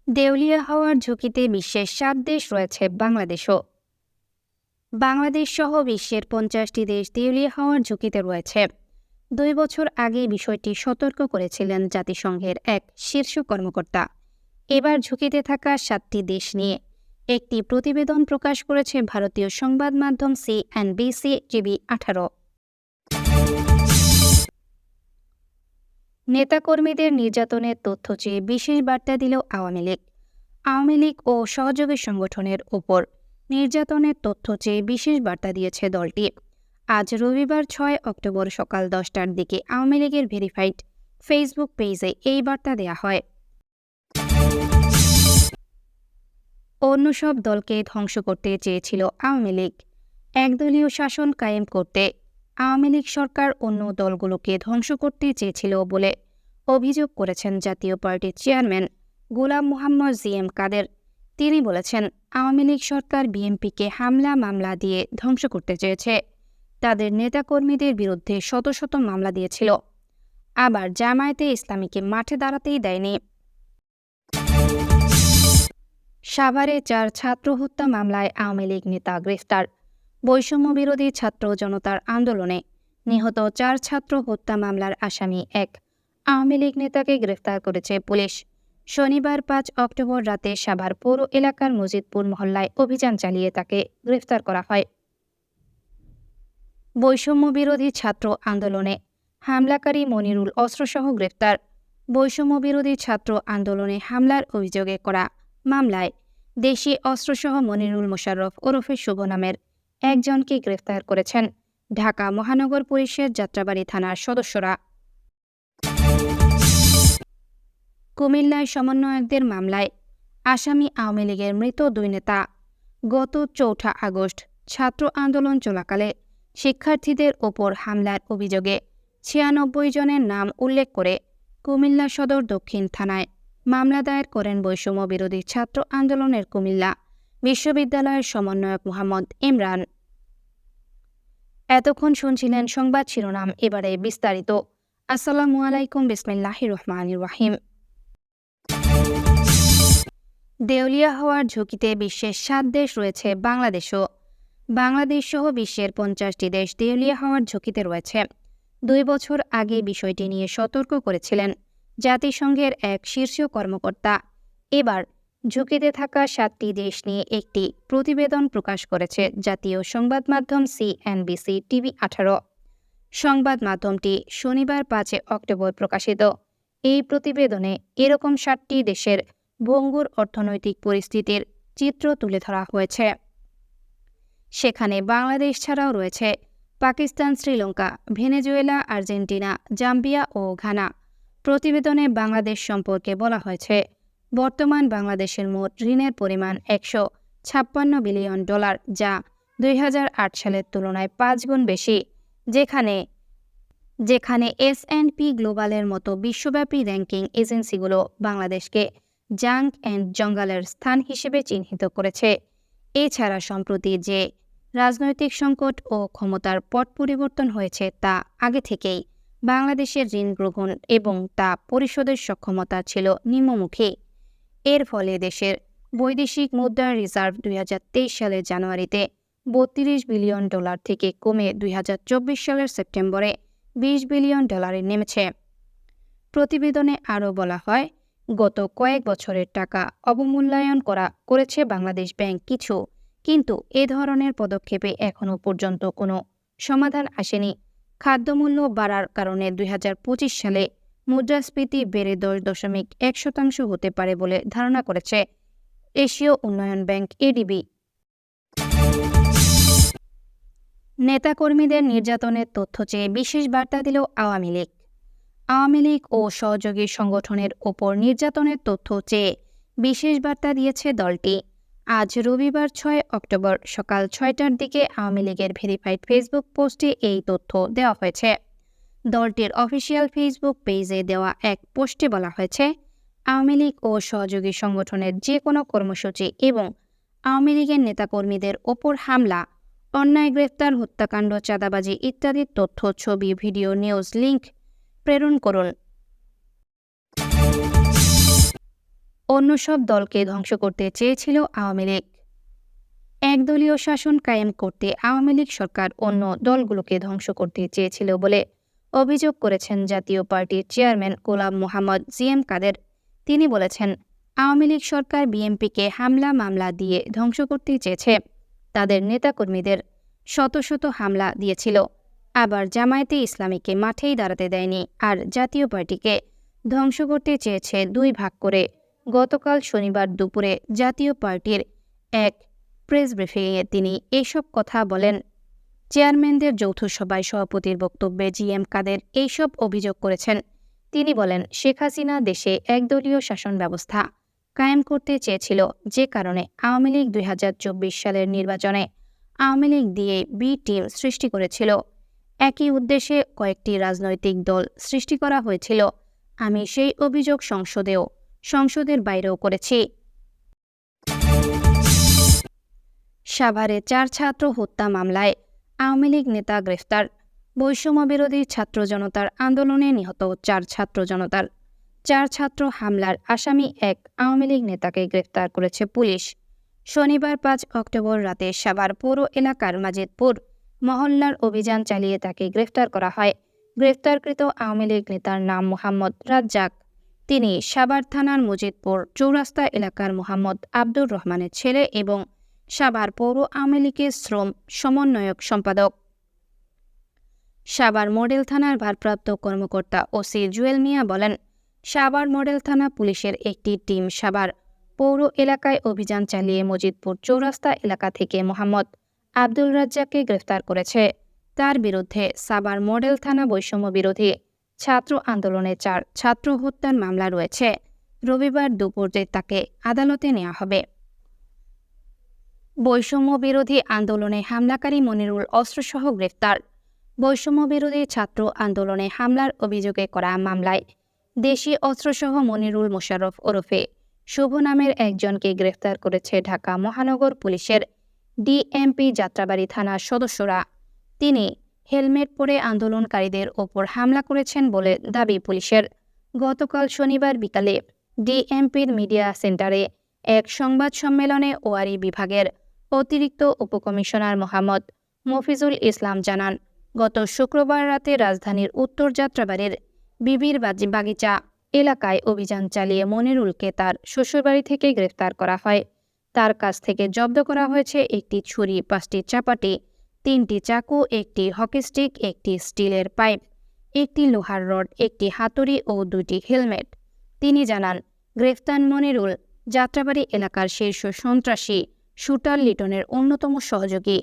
দেউলিয়া হওয়ার ঝুঁকিতে বিশ্বের ৭ দেশ রয়েছে বাংলাদেশও। বাংলাদেশ সহ বিশ্বের ৫০টি দেশ দেউলিয়া হওয়ার ঝুঁকিতে রয়েছে। ২ বছর আগে বিষয়টি সতর্ক করেছিলেন জাতিসংঘের এক শীর্ষ কর্মকর্তা। এবার ঝুঁকিতে থাকা ৭টি দেশ নিয়ে একটি প্রতিবেদন প্রকাশ করেছে ভারতীয় সংবাদ মাধ্যম CNBC TV18। নেতাকর্মীদের নির্যাতনের তথ্য চেয়ে বিশেষ বার্তা দিল আওয়ামী লীগ। আওয়ামী লীগ ও সহযোগী সংগঠনের ওপর নির্যাতনের তথ্য চেয়ে বিশেষ বার্তা দিয়েছে দলটি। আজ রবিবার ৬ অক্টোবর সকাল ১০টার দিকে আওয়ামী লীগের ভেরিফাইড ফেসবুক পেজে এই বার্তা দেয়া হয়। অন্য সব দলকে ধ্বংস করতে চেয়েছিল আওয়ামী লীগ। একদলীয় শাসন কায়েম করতে আওয়ামী লীগ সরকার অন্য দলগুলোকে ধ্বংস করতে চেয়েছিল বলে অভিযোগ করেছেন জাতীয় পার্টির চেয়ারম্যান গোলাম মোহাম্মদ জিএম কাদের। তিনি বলেছেন, আওয়ামী লীগ সরকার বিএনপিকে হামলা মামলা দিয়ে ধ্বংস করতে চেয়েছে। তাদের নেতাকর্মীদের বিরুদ্ধে শত শত মামলা দিয়েছিল, আবার জামায়াতে ইসলামীকে মাঠে দাঁড়াতেই দেয়নি। সাভারে ৪ ছাত্র হত্যা মামলায় আওয়ামী লীগ নেতা গ্রেফতার। বৈষম্য বিরোধী ছাত্র জনতার আন্দোলনে নিহত ৪ ছাত্র হত্যা মামলার আসামি এক আওয়ামী লীগ নেতাকে গ্রেফতার করেছে পুলিশ। শনিবার ৫ অক্টোবর রাতে সাভার পৌর এলাকার মজিদপুর মহল্লায় অভিযান চালিয়ে তাকে গ্রেফতার করা হয়। বৈষম্য বিরোধী ছাত্র আন্দোলনে হামলাকারী মনিরুল অস্ত্রসহ গ্রেফতার। বৈষম্য বিরোধী ছাত্র আন্দোলনে হামলার অভিযোগে করা মামলায় দেশি অস্ত্রসহ মনিরুল মোশাররফ ওরফে শুভ নামের একজনকে গ্রেফতার করেছেন ঢাকা মহানগর পুলিশের যাত্রাবাড়ী থানার সদস্যরা। কুমিল্লায় সমন্বয়কদের মামলায় আসামি আওয়ামী লীগের মৃত ২ নেতা। গত ৪ আগস্ট ছাত্র আন্দোলন চলাকালে শিক্ষার্থীদের ওপর হামলার অভিযোগে ৯৬ জনের নাম উল্লেখ করে কুমিল্লা সদর দক্ষিণ থানায় মামলা দায়ের করেন বৈষম্য বিরোধী ছাত্র আন্দোলনের কুমিল্লা বিশ্ববিদ্যালয়ের সমন্বয়ক মোহাম্মদ ইমরান। এতক্ষণ শুনছিলেন সংবাদ শিরোনাম, এবারে বিস্তারিত। আসসালামু আলাইকুম, বিসমিল্লাহির রহমানির রহিম। দেউলিয়া হওয়ার ঝুঁকিতে বিশ্বের ৭ দেশ রয়েছে বাংলাদেশও। বাংলাদেশ সহ বিশ্বের ৫০টি দেশ দেউলিয়া হওয়ার ঝুঁকিতে রয়েছে। ২ বছর আগে বিষয়টি নিয়ে সতর্ক করেছিলেন জাতিসংঘের এক শীর্ষ কর্মকর্তা। এবার ঝুঁকিতে থাকা ৭টি দেশ নিয়ে একটি প্রতিবেদন প্রকাশ করেছে জাতীয় সংবাদ মাধ্যম CNBC TV18। সংবাদ মাধ্যমটি শনিবার ৫ অক্টোবর প্রকাশিত এই প্রতিবেদনে এরকম ৭টি দেশের ভঙ্গুর অর্থনৈতিক পরিস্থিতির চিত্র তুলে ধরা হয়েছে। সেখানে বাংলাদেশ ছাড়াও রয়েছে Pakistan, Sri Lanka, Venezuela, Argentina, Zambia ও ঘানা। প্রতিবেদনে বাংলাদেশ সম্পর্কে বলা হয়েছে, বর্তমান বাংলাদেশের মোট ঋণের পরিমাণ $১৫৬ বিলিয়ন, যা ২০০৮ সালের তুলনায় ৫ গুণ বেশি। যেখানে S&P গ্লোবালের মতো বিশ্বব্যাপী র্যাঙ্কিং এজেন্সিগুলো বাংলাদেশকে জাঙ্ক অ্যান্ড জঙ্গলের স্থান হিসেবে চিহ্নিত করেছে। এছাড়া সম্প্রতি যে রাজনৈতিক সংকট ও ক্ষমতার পট পরিবর্তন হয়েছে তা আগে থেকেই বাংলাদেশের ঋণ গ্রহণ এবং তা পরিশোধের সক্ষমতা ছিল নিম্নমুখী। এর ফলে দেশের বৈদেশিক মুদ্রার রিজার্ভ ২০২৩ সালের জানুয়ারিতে $৩২ বিলিয়ন থেকে কমে ২০২৪ সালের সেপ্টেম্বরে $২০ বিলিয়ন নেমেছে। প্রতিবেদনে আরও বলা হয়, গত কয়েক বছরের টাকা অবমূল্যায়ন করেছে বাংলাদেশ ব্যাংক কিন্তু এ ধরনের পদক্ষেপে এখনও পর্যন্ত কোনো সমাধান আসেনি। খাদ্যমূল্য বাড়ার কারণে ২০২৫ সালে মুদ্রাস্ফীতি বেড়ে 10.1% হতে পারে বলে ধারণা করেছে এশীয় উন্নয়ন ব্যাংক ADB। নেতাকর্মীদের নির্যাতনের তথ্য চেয়ে বিশেষ বার্তা দিল আওয়ামী লীগ। আওয়ামী লীগ ও সহযোগী সংগঠনের ওপর নির্যাতনের তথ্য চেয়ে বিশেষ বার্তা দিয়েছে দলটি। আজ রবিবার ৬ অক্টোবর সকাল ৬টার দিকে আওয়ামী লীগের ভেরিফাইড ফেসবুক পোস্টে এই তথ্য দেওয়া হয়েছে। দলটির অফিসিয়াল ফেসবুক পেজে দেওয়া এক পোস্টে বলা হয়েছে, আওয়ামী লীগ ও সহযোগী সংগঠনের যে কোনো কর্মসূচি এবং আওয়ামী লীগের নেতাকর্মীদের ওপর হামলা, অন্যায়, গ্রেফতার, হত্যাকাণ্ড, চাঁদাবাজি ইত্যাদির তথ্য, ছবি, ভিডিও, নিউজ লিংক প্রেরণ করুন। অন্য সব দলকে ধ্বংস করতে চেয়েছিল আওয়ামী লীগ। একদলীয় শাসন কায়েম করতে আওয়ামী লীগ সরকার অন্য দলগুলোকে ধ্বংস করতে চেয়েছিল বলে অভিযোগ করেছেন জাতীয় পার্টির চেয়ারম্যান গোলাম মোহাম্মদ জিএম কাদের। তিনি বলেছেন, আওয়ামী লীগ সরকার বিএনপিকে হামলা মামলা দিয়ে ধ্বংস করতে চেয়েছে। তাদের নেতাকর্মীদের শত শত হামলা দিয়েছিল। আবার জামায়াতে ইসলামীকে মাঠেই দাঁড়াতে দেয়নি, আর জাতীয় পার্টিকে ধ্বংস করতে চেয়েছে দুই ভাগ করে। গতকাল শনিবার দুপুরে জাতীয় পার্টির এক প্রেস ব্রিফিংয়ে তিনি এসব কথা বলেন। চেয়ারম্যানদের যৌথ সভায় সভাপতির বক্তব্যে জিএম কাদের এইসব অভিযোগ করেছেন। তিনি বলেন, শেখ হাসিনা দেশে একদলীয় শাসন ব্যবস্থা কায়েম করতে চেয়েছিল, যে কারণে আওয়ামী লীগ 2024 সালের নির্বাচনে আওয়ামী লীগ দিয়ে বি টিম সৃষ্টি করেছিল। একই উদ্দেশ্যে কয়েকটি রাজনৈতিক দল সৃষ্টি করা হয়েছিল। আমি সেই অভিযোগ সংসদের বাইরেও করেছি। সাভারে 4 ছাত্র হত্যা মামলায় আওয়ামী লীগ নেতা গ্রেফতার। বৈষম্যবিরোধী ছাত্র জনতার আন্দোলনে নিহত 4 ছাত্র হামলার আসামি এক আওয়ামী লীগ নেতাকে গ্রেফতার করেছে পুলিশ। শনিবার 5 অক্টোবর রাতে সাভার পৌর এলাকার মাজিদপুর মহল্লার অভিযান চালিয়ে তাকে গ্রেফতার করা হয়। গ্রেফতারকৃত আওয়ামী লীগ নেতার নাম মোহাম্মদ রাজ্জাক। তিনি সাভার থানার মজিদপুর চৌরাস্তা এলাকার মোহাম্মদ আব্দুর রহমানের ছেলে এবং সাভার পৌর আওয়ামী লীগের শ্রম সমন্বয়ক সম্পাদক। সাভার মডেল থানার ভারপ্রাপ্ত কর্মকর্তা ওসি জুয়েল মিয়া বলেন, সাভার মডেল থানা পুলিশের একটি টিম সাভার পৌর এলাকায় অভিযান চালিয়ে মজিদপুর চৌরাস্তা এলাকা থেকে মোহাম্মদ আব্দুল রাজ্জাককে গ্রেফতার করেছে। তার বিরুদ্ধে সাভার মডেল থানা বৈষম্য বিরোধী ছাত্র আন্দোলনে 4 ছাত্র হত্যার মামলা রয়েছে। রবিবার দুপুরে তাকে আদালতে নেওয়া হবে। বৈষম্য বিরোধী আন্দোলনে হামলাকারী মনিরুল অস্ত্রসহ গ্রেফতার। বৈষম্য বিরোধী ছাত্র আন্দোলনে হামলার অভিযোগে করা মামলায় দেশি অস্ত্রসহ মনিরুল মোশাররফ ওরফে শুভ নামের একজনকে গ্রেফতার করেছে ঢাকা মহানগর পুলিশের ডিএমপি যাত্রাবাড়ি থানার সদস্যরা। তিনি হেলমেট পরে আন্দোলনকারীদের ওপর হামলা করেছেন বলে দাবি পুলিশের। গতকাল শনিবার বিকালে ডিএমপির মিডিয়া সেন্টারে এক সংবাদ সম্মেলনে ওয়ারী বিভাগের অতিরিক্ত উপকমিশনার মোহাম্মদ মফিজুল ইসলাম জানান, গত শুক্রবার রাতে রাজধানীর উত্তর যাত্রাবাড়ির বিবির বাগিচা এলাকায় অভিযান চালিয়ে মনিরুলকে তার শ্বশুরবাড়ি থেকে গ্রেফতার করা হয়। তার কাছ থেকে জব্দ করা হয়েছে একটি ছুরি, 5টি চাপাটি, 3টি চাকু, একটি হকি স্টিক, একটি স্টিলের পাইপ, একটি লোহার রড, একটি হাতুড়ি ও 2টি হেলমেট। তিনি জানান, গ্রেফতার মনিরুল যাত্রাবাড়ি এলাকার শীর্ষ সন্ত্রাসী শুটার লিটনের অন্যতম সহযোগী।